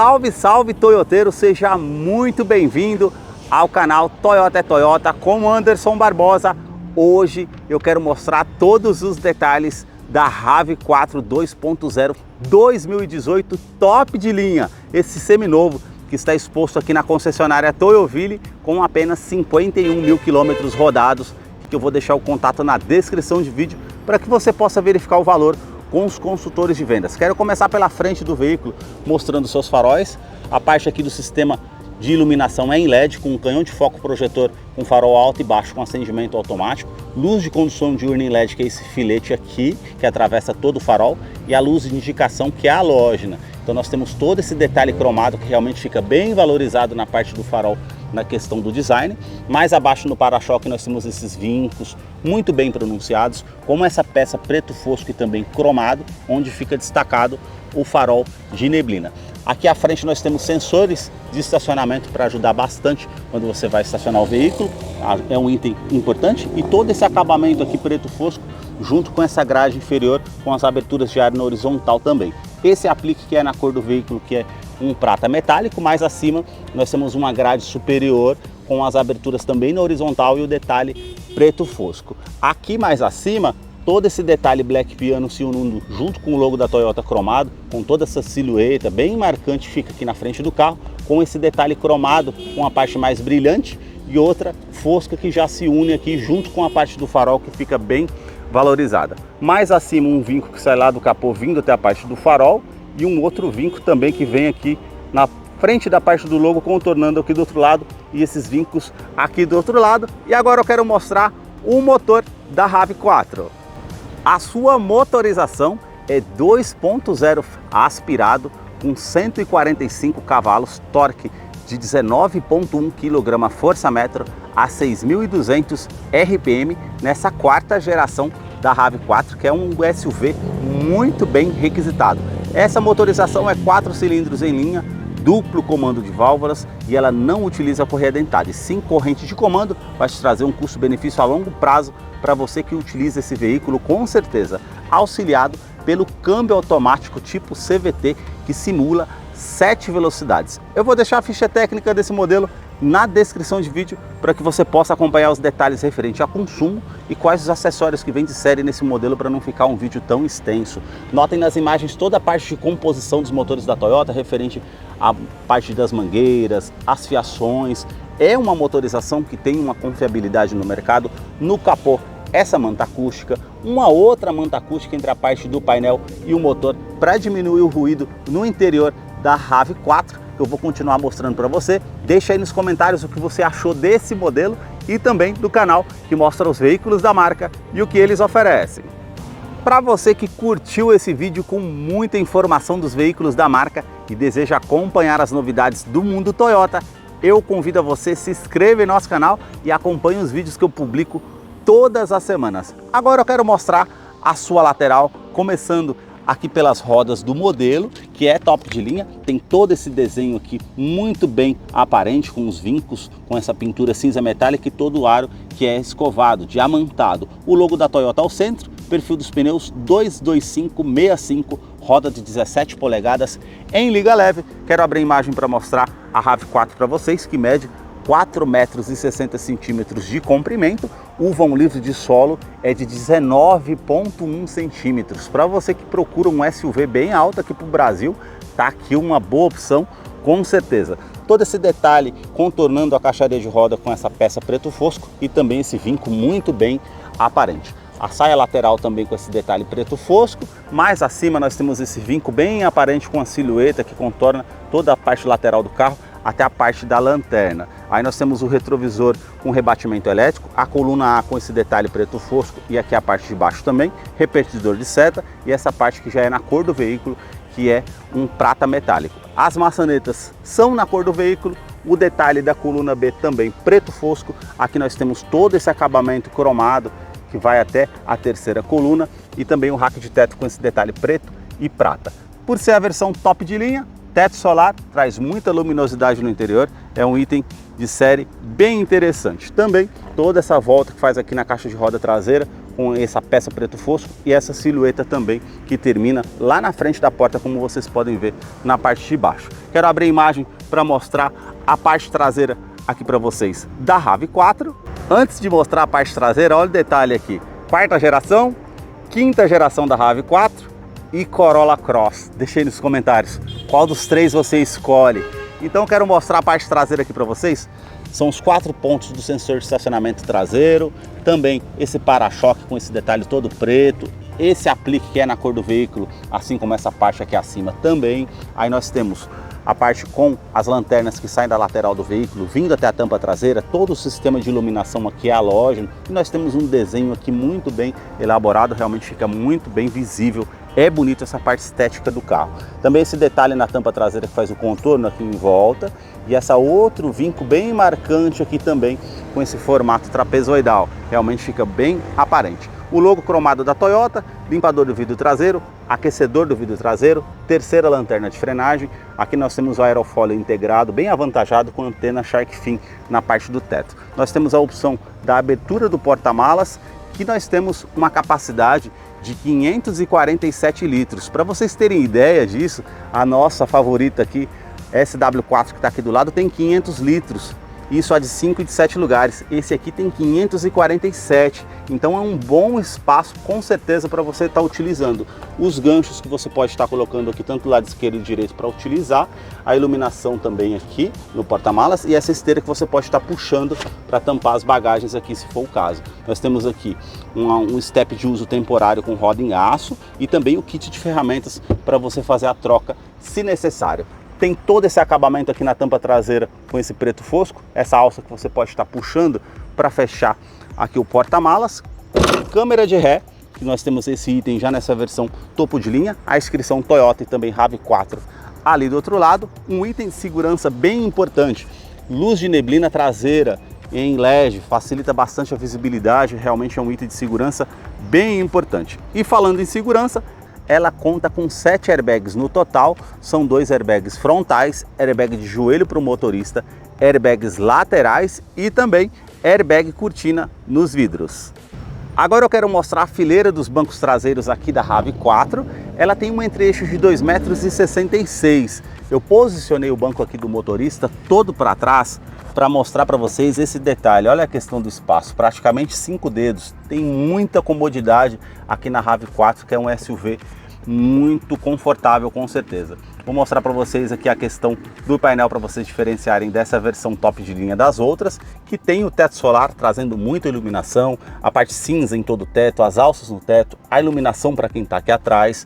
Salve, salve toyoteiro, seja muito bem-vindo ao canal Toyota é Toyota com Anderson Barbosa. Hoje eu quero mostrar todos os detalhes da RAV4 2.0 2018 top de linha, esse seminovo que está exposto aqui na concessionária Toyoville com apenas 51 mil quilômetros rodados, que eu vou deixar o contato na descrição de vídeo para que você possa verificar o valor com os consultores de vendas. Quero começar pela frente do veículo, mostrando seus faróis. A parte aqui do sistema de iluminação é em LED, com um canhão de foco projetor com farol alto e baixo com acendimento automático, luz de condução diurna em LED, que é esse filete aqui, que atravessa todo o farol, e a luz de indicação, que é halógena. Então nós temos todo esse detalhe cromado que realmente fica bem valorizado na parte do farol, na questão do design. Mais abaixo no para-choque nós temos esses vincos muito bem pronunciados, como essa peça preto fosco e também cromado, onde fica destacado o farol de neblina. Aqui à frente nós temos sensores de estacionamento para ajudar bastante quando você vai estacionar o veículo, é um item importante. E todo esse acabamento aqui preto fosco, junto com essa grade inferior com as aberturas de ar na horizontal também. Esse aplique que é na cor do veículo, que é um prata metálico. Mais acima nós temos uma grade superior com as aberturas também na horizontal e o detalhe preto fosco. Aqui mais acima, todo esse detalhe Black Piano se unindo junto com o logo da Toyota cromado, com toda essa silhueta bem marcante, fica aqui na frente do carro, com esse detalhe cromado com a parte mais brilhante e outra fosca que já se une aqui junto com a parte do farol, que fica bem valorizada. Mais acima um vinco que sai lá do capô vindo até a parte do farol, e um outro vinco também que vem aqui na frente da parte do logo, contornando aqui do outro lado, e esses vincos aqui do outro lado. E agora eu quero mostrar o motor da RAV4. A sua motorização é 2.0 aspirado com 145 cavalos, torque de 19.1 kgfm a 6.200 RPM nessa quarta geração da RAV4, que é um SUV muito bem requisitado. Essa motorização é 4 cilindros em linha, duplo comando de válvulas, e ela não utiliza correia dentada, e sim corrente de comando. Vai te trazer um custo-benefício a longo prazo para você que utiliza esse veículo, com certeza, auxiliado pelo câmbio automático tipo CVT, que simula 7 velocidades. Eu vou deixar a ficha técnica desse modelo na descrição de vídeo para que você possa acompanhar os detalhes referentes a consumo e quais os acessórios que vem de série nesse modelo, para não ficar um vídeo tão extenso. Notem nas imagens toda a parte de composição dos motores da Toyota, referente à parte das mangueiras, as fiações. É uma motorização que tem uma confiabilidade no mercado. No capô, essa manta acústica, uma outra manta acústica entre a parte do painel e o motor, para diminuir o ruído no interior da RAV4, que eu vou continuar mostrando para você. Deixa aí nos comentários o que você achou desse modelo e também do canal que mostra os veículos da marca e o que eles oferecem. Para você que curtiu esse vídeo com muita informação dos veículos da marca e deseja acompanhar as novidades do mundo Toyota, eu convido a você se inscrever em nosso canal e acompanhe os vídeos que eu publico todas as semanas. Agora eu quero mostrar a sua lateral, começando aqui pelas rodas do modelo, que é top de linha. Tem todo esse desenho aqui muito bem aparente, com os vincos, com essa pintura cinza metálica e todo o aro que é escovado, diamantado. O logo da Toyota ao centro, perfil dos pneus 225/65, roda de 17 polegadas em liga leve. Quero abrir a imagem para mostrar a RAV4 para vocês, que mede 4,60 m de comprimento. O vão livre de solo é de 19,1 centímetros. Para você que procura um SUV bem alto aqui para o Brasil, tá aqui uma boa opção, com certeza. Todo esse detalhe contornando a caixaria de roda com essa peça preto fosco e também esse vinco muito bem aparente. A saia lateral também com esse detalhe preto fosco. Mais acima nós temos esse vinco bem aparente com a silhueta que contorna toda a parte lateral do carro até a parte da lanterna. Aí nós temos o retrovisor com rebatimento elétrico, a coluna A com esse detalhe preto fosco e aqui a parte de baixo também, repetidor de seta, e essa parte que já é na cor do veículo, que é um prata metálico. As maçanetas são na cor do veículo, o detalhe da coluna B também preto fosco. Aqui nós temos todo esse acabamento cromado que vai até a terceira coluna, e também o rack de teto com esse detalhe preto e prata. Por ser a versão top de linha, teto solar traz muita luminosidade no interior, é um item de série bem interessante. Também toda essa volta que faz aqui na caixa de roda traseira com essa peça preto fosco e essa silhueta também que termina lá na frente da porta, como vocês podem ver na parte de baixo. Quero abrir a imagem para mostrar a parte traseira aqui para vocês da RAV4. Antes de mostrar a parte traseira, olha o detalhe aqui, quarta geração, quinta geração da RAV4 e Corolla Cross. Deixe aí nos comentários qual dos três você escolhe. Então quero mostrar a parte traseira aqui para vocês. São os 4 pontos do sensor de estacionamento traseiro, também esse para-choque com esse detalhe todo preto, esse aplique que é na cor do veículo, assim como essa parte aqui acima também. Aí nós temos a parte com as lanternas que saem da lateral do veículo, vindo até a tampa traseira, todo o sistema de iluminação aqui é halógeno, e nós temos um desenho aqui muito bem elaborado, realmente fica muito bem visível. É bonito essa parte estética do carro. Também esse detalhe na tampa traseira que faz o contorno aqui em volta. E essa outro vinco bem marcante aqui também com esse formato trapezoidal. Realmente fica bem aparente. O logo cromado da Toyota, limpador do vidro traseiro, aquecedor do vidro traseiro, terceira lanterna de frenagem. Aqui nós temos o aerofólio integrado, bem avantajado com antena Shark Fin na parte do teto. Nós temos a opção da abertura do porta-malas, que nós temos uma capacidade de 547 litros. Para vocês terem ideia disso, a nossa favorita aqui, SW4, que está aqui do lado, tem 500 litros. Isso há de 5 e de 7 lugares. Esse aqui tem 547. Então é um bom espaço, com certeza, para você estar utilizando. Os ganchos que você pode estar colocando aqui, tanto do lado esquerdo e direito, para utilizar. A iluminação também aqui no porta-malas. E essa esteira que você pode estar puxando para tampar as bagagens aqui, se for o caso. Nós temos aqui um step de uso temporário com roda em aço. E também o kit de ferramentas para você fazer a troca, se necessário. Tem todo esse acabamento aqui na tampa traseira com esse preto fosco, essa alça que você pode estar puxando para fechar aqui o porta-malas. Câmera de ré, que nós temos esse item já nessa versão topo de linha, a inscrição Toyota e também RAV4 ali do outro lado. Um item de segurança bem importante, luz de neblina traseira em LED, facilita bastante a visibilidade, realmente é um item de segurança bem importante. E falando em segurança, ela conta com 7 airbags no total, são 2 airbags frontais, airbag de joelho para o motorista, airbags laterais e também airbag cortina nos vidros. Agora eu quero mostrar a fileira dos bancos traseiros aqui da RAV4. Ela tem um entre-eixo de 2,66 m. Eu posicionei o banco aqui do motorista todo para trás para mostrar para vocês esse detalhe. Olha a questão do espaço, praticamente 5 dedos. Tem muita comodidade aqui na RAV4, que é um SUV muito confortável, com certeza. Vou mostrar para vocês aqui a questão do painel para vocês diferenciarem dessa versão top de linha das outras, que tem o teto solar trazendo muita iluminação, a parte cinza em todo o teto, as alças no teto, a iluminação para quem está aqui atrás,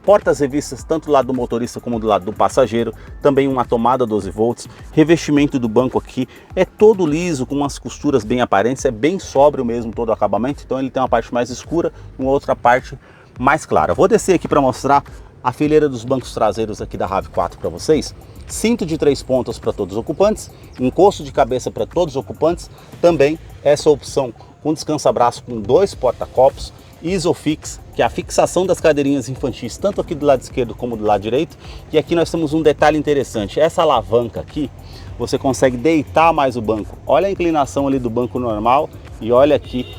portas revistas tanto do lado do motorista como do lado do passageiro, também uma tomada 12 volts, revestimento do banco aqui é todo liso, com umas costuras bem aparentes, é bem sóbrio mesmo todo o acabamento, então ele tem uma parte mais escura e uma outra parte mais clara. Vou descer aqui para mostrar a fileira dos bancos traseiros aqui da RAV4 para vocês. Cinto de 3 pontas para todos os ocupantes, encosto de cabeça para todos os ocupantes, também essa opção com descansa-braço com 2 porta-copos, Isofix, que é a fixação das cadeirinhas infantis, tanto aqui do lado esquerdo como do lado direito. E aqui nós temos um detalhe interessante, essa alavanca aqui, você consegue deitar mais o banco. Olha a inclinação ali do banco normal e olha aqui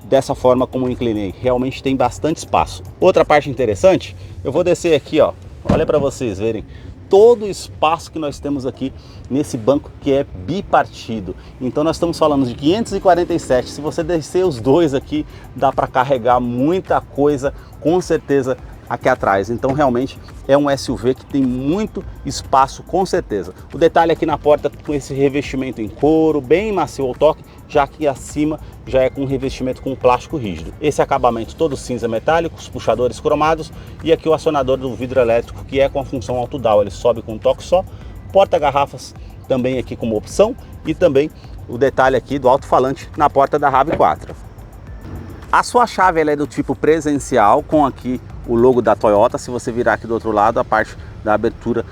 dessa forma como eu inclinei, realmente tem bastante espaço. Outra parte interessante, eu vou descer aqui, ó, olha para vocês verem todo o espaço que nós temos aqui nesse banco, que é bipartido. Então nós estamos falando de 547, se você descer os dois aqui, dá para carregar muita coisa, com certeza, aqui atrás. Então realmente é um SUV que tem muito espaço, com certeza. O detalhe aqui na porta com esse revestimento em couro, bem macio ao toque, já que acima já é com revestimento com plástico rígido. Esse acabamento todo cinza metálico, os puxadores cromados e aqui o acionador do vidro elétrico, que é com a função auto-down, ele sobe com um toque só. Porta-garrafas também aqui como opção e também o detalhe aqui do alto-falante na porta da RAV4. A sua chave ela é do tipo presencial, com aqui o logo da Toyota. Se você virar aqui do outro lado, a parte da abertura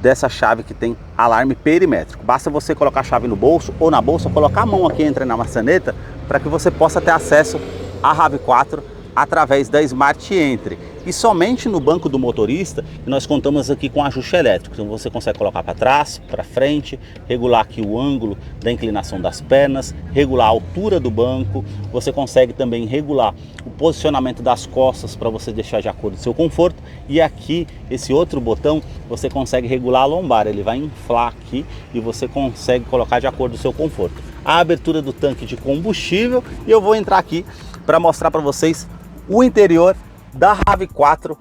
dessa chave que tem alarme perimétrico. Basta você colocar a chave no bolso ou na bolsa, colocar a mão aqui, entra na maçaneta, para que você possa ter acesso à RAV4 através da Smart Entry. E somente no banco do motorista nós contamos aqui com ajuste elétrico. Então você consegue colocar para trás, para frente, regular aqui o ângulo da inclinação das pernas, regular a altura do banco. Você consegue também regular o posicionamento das costas para você deixar de acordo com o seu conforto. E aqui, esse outro botão, você consegue regular a lombar. Ele vai inflar aqui e você consegue colocar de acordo com o seu conforto. A abertura do tanque de combustível, e eu vou entrar aqui para mostrar para vocês o interior da RAV4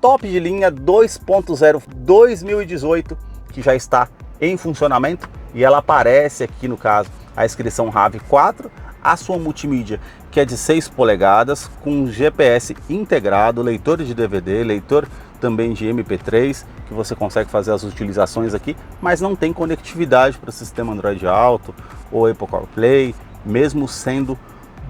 top de linha 2.0 2018, que já está em funcionamento, e ela aparece aqui no caso a inscrição RAV4, a sua multimídia que é de 6 polegadas, com GPS integrado, leitor de DVD, leitor também de MP3, que você consegue fazer as utilizações aqui, mas não tem conectividade para o sistema Android Auto ou Apple CarPlay, mesmo sendo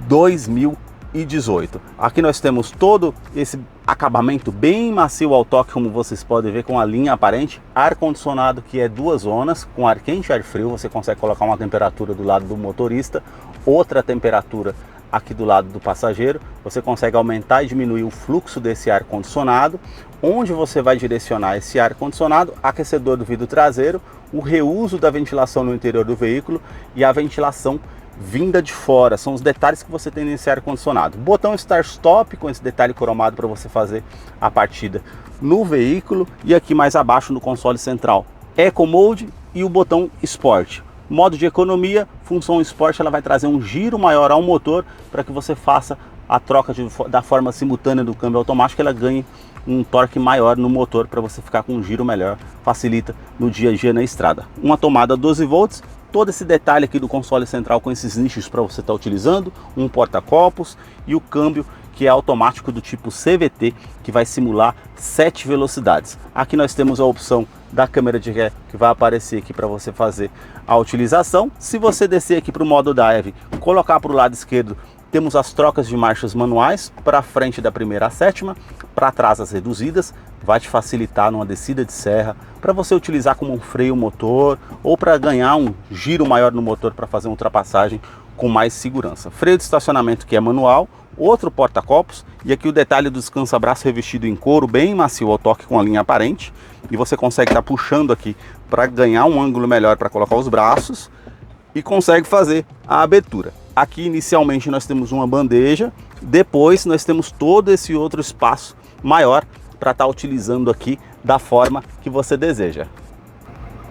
2018. Aqui nós temos todo esse acabamento bem macio ao toque, como vocês podem ver, com a linha aparente, ar-condicionado que é 2 zonas, com ar quente e ar frio. Você consegue colocar uma temperatura do lado do motorista, outra temperatura aqui do lado do passageiro. Você consegue aumentar e diminuir o fluxo desse ar condicionado, onde você vai direcionar esse ar condicionado, aquecedor do vidro traseiro, o reuso da ventilação no interior do veículo e a ventilação vinda de fora. São os detalhes que você tem nesse ar condicionado. Botão Start Stop com esse detalhe cromado para você fazer a partida no veículo, e aqui mais abaixo no console central Eco Mode e o botão Sport. Modo de economia, função Sport, ela vai trazer um giro maior ao motor para que você faça a troca da forma simultânea do câmbio automático, ela ganhe um torque maior no motor para você ficar com um giro melhor, facilita no dia a dia na estrada. Uma tomada 12 volts, todo esse detalhe aqui do console central com esses nichos para você estar utilizando, um porta-copos e o câmbio que é automático do tipo CVT, que vai simular 7 velocidades. Aqui nós temos a opção da câmera de ré, que vai aparecer aqui para você fazer a utilização. Se você descer aqui para o modo Drive, colocar para o lado esquerdo, temos as trocas de marchas manuais, para frente da primeira à sétima, para trás as reduzidas, vai te facilitar numa descida de serra, para você utilizar como um freio motor, ou para ganhar um giro maior no motor para fazer uma ultrapassagem com mais segurança. Freio de estacionamento que é manual, outro porta-copos, e aqui o detalhe do descansa-braço revestido em couro, bem macio ao toque com a linha aparente, e você consegue estar puxando aqui para ganhar um ângulo melhor para colocar os braços, e consegue fazer a abertura. Aqui inicialmente nós temos uma bandeja, depois nós temos todo esse outro espaço maior para estar utilizando aqui da forma que você deseja.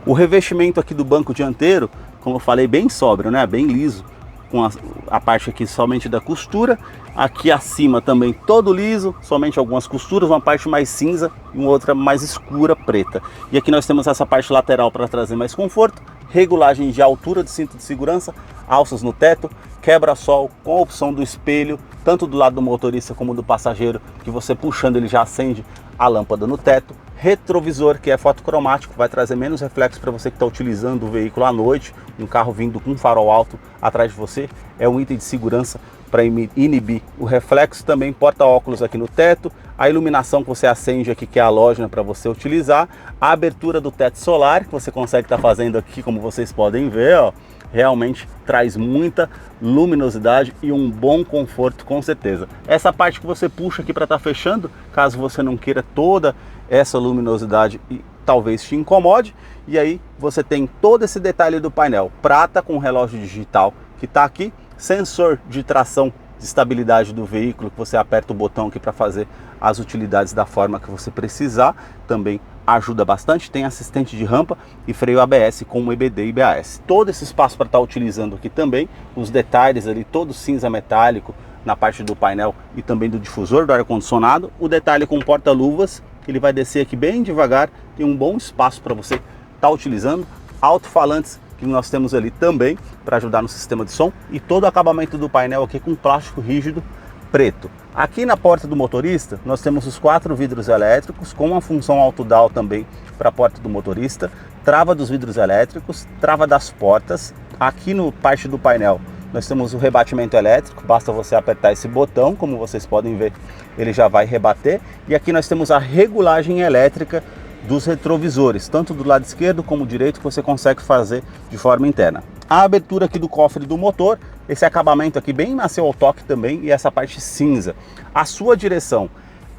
O revestimento aqui do banco dianteiro, como eu falei, bem sóbrio, né? Bem liso, com a parte aqui somente da costura, aqui acima também todo liso, somente algumas costuras, uma parte mais cinza e uma outra mais escura, preta. E aqui nós temos essa parte lateral para trazer mais conforto, regulagem de altura de cinto de segurança, alças no teto, quebra-sol com a opção do espelho, tanto do lado do motorista como do passageiro, que você puxando ele já acende a lâmpada no teto, retrovisor que é fotocromático, vai trazer menos reflexo para você que está utilizando o veículo à noite, um carro vindo com farol alto atrás de você, é um item de segurança para inibir o reflexo. Também porta-óculos aqui no teto, a iluminação que você acende aqui, que é halógena para você utilizar, a abertura do teto solar que você consegue estar fazendo aqui, como vocês podem ver, ó, realmente traz muita luminosidade e um bom conforto, com certeza. Essa parte que você puxa aqui para estar fechando, caso você não queira toda essa luminosidade e talvez te incomode, e aí você tem todo esse detalhe do painel prata com relógio digital que está aqui, sensor de tração, de estabilidade do veículo, que você aperta o botão aqui para fazer as utilidades da forma que você precisar, também ajuda bastante. Tem assistente de rampa e freio ABS com EBD e BAS. Todo esse espaço para estar utilizando aqui também, os detalhes ali, todo cinza metálico na parte do painel e também do difusor do ar-condicionado. O detalhe com porta-luvas, ele vai descer aqui bem devagar, tem um bom espaço para você estar utilizando. Alto-falantes que nós temos ali também para ajudar no sistema de som, e todo o acabamento do painel aqui com plástico rígido preto. Aqui na porta do motorista nós temos os 4 vidros elétricos com uma função auto-down também para a porta do motorista, trava dos vidros elétricos, trava das portas. Aqui no parte do painel nós temos o rebatimento elétrico, basta você apertar esse botão, como vocês podem ver, ele já vai rebater. E aqui nós temos a regulagem elétrica dos retrovisores, tanto do lado esquerdo como direito, que você consegue fazer de forma interna. A abertura aqui do cofre do motor, esse acabamento aqui bem macio ao toque também, e essa parte cinza. A sua direção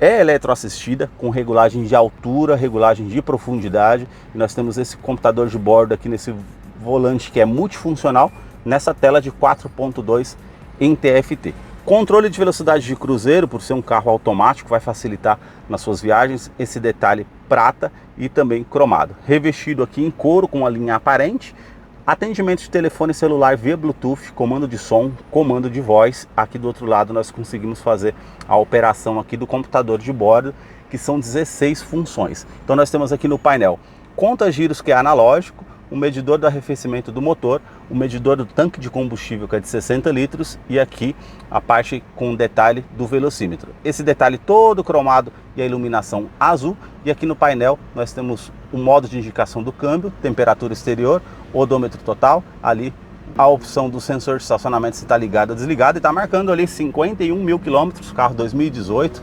é eletroassistida, com regulagem de altura, regulagem de profundidade. E nós temos esse computador de bordo aqui nesse volante que é multifuncional, nessa tela de 4.2 em TFT. Controle de velocidade de cruzeiro, por ser um carro automático, vai facilitar nas suas viagens. Esse detalhe prata e também cromado. Revestido aqui em couro com a linha aparente. Atendimento de telefone celular via Bluetooth, comando de som, comando de voz. Aqui do outro lado nós conseguimos fazer a operação aqui do computador de bordo, que são 16 funções. Então nós temos aqui no painel conta-giros, que é analógico, o medidor do arrefecimento do motor, o medidor do tanque de combustível, que é de 60 litros, e aqui a parte com detalhe do velocímetro. Esse detalhe todo cromado e a iluminação azul. E aqui no painel nós temos o modo de indicação do câmbio, temperatura exterior, odômetro total, ali a opção do sensor de estacionamento se está ligado ou desligado, e está marcando ali 51 mil quilômetros, carro 2018.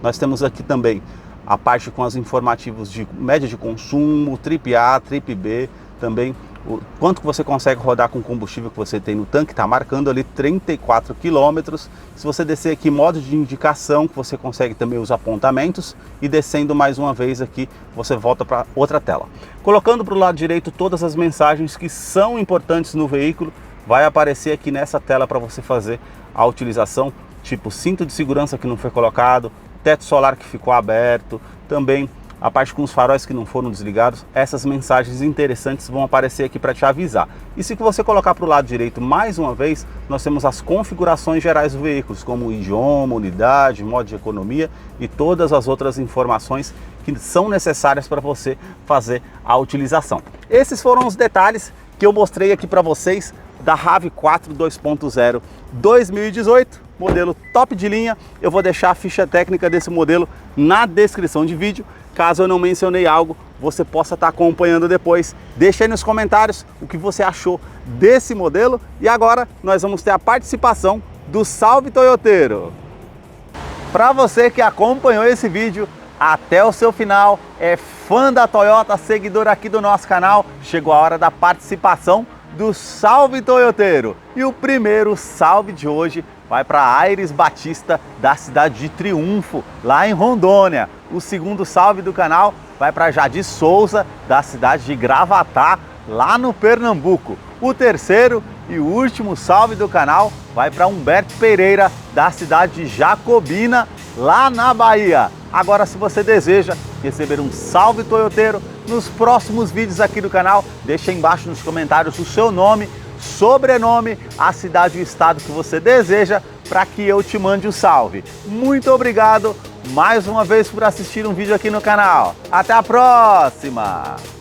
Nós temos aqui também a parte com os informativos de média de consumo, trip A, trip B, também o quanto que você consegue rodar com o combustível que você tem no tanque, está marcando ali 34 quilômetros. Se você descer aqui, modo de indicação, que você consegue também os apontamentos, e descendo mais uma vez aqui, você volta para outra tela. Colocando para o lado direito todas as mensagens que são importantes no veículo, vai aparecer aqui nessa tela para você fazer a utilização, tipo cinto de segurança que não foi colocado, teto solar que ficou aberto, também a parte com os faróis que não foram desligados. Essas mensagens interessantes vão aparecer aqui para te avisar. E se você colocar para o lado direito mais uma vez, nós temos as configurações gerais do veículo, como idioma, unidade, modo de economia e todas as outras informações que são necessárias para você fazer a utilização. Esses foram os detalhes que eu mostrei aqui para vocês da RAV4 2.0 2018, modelo top de linha. Eu vou deixar a ficha técnica desse modelo na descrição de vídeo. Caso eu não mencionei algo, você possa estar acompanhando depois. Deixa aí nos comentários o que você achou desse modelo. E agora nós vamos ter a participação do Salve Toyoteiro. Para você que acompanhou esse vídeo até o seu final, é fã da Toyota, seguidor aqui do nosso canal, chegou a hora da participação do Salve Toyoteiro. E o primeiro salve de hoje vai para Aires Batista, da cidade de Triunfo, lá em Rondônia. O segundo salve do canal vai para Jadir Souza, da cidade de Gravatá, lá no Pernambuco. O terceiro e último salve do canal vai para Humberto Pereira, da cidade de Jacobina, lá na Bahia. Agora, se você deseja receber um salve toyoteiro nos próximos vídeos aqui do canal, deixa aí embaixo nos comentários o seu nome, sobrenome, a cidade e o estado que você deseja, para que eu te mande o salve. Muito obrigado mais uma vez por assistir um vídeo aqui no canal. Até a próxima!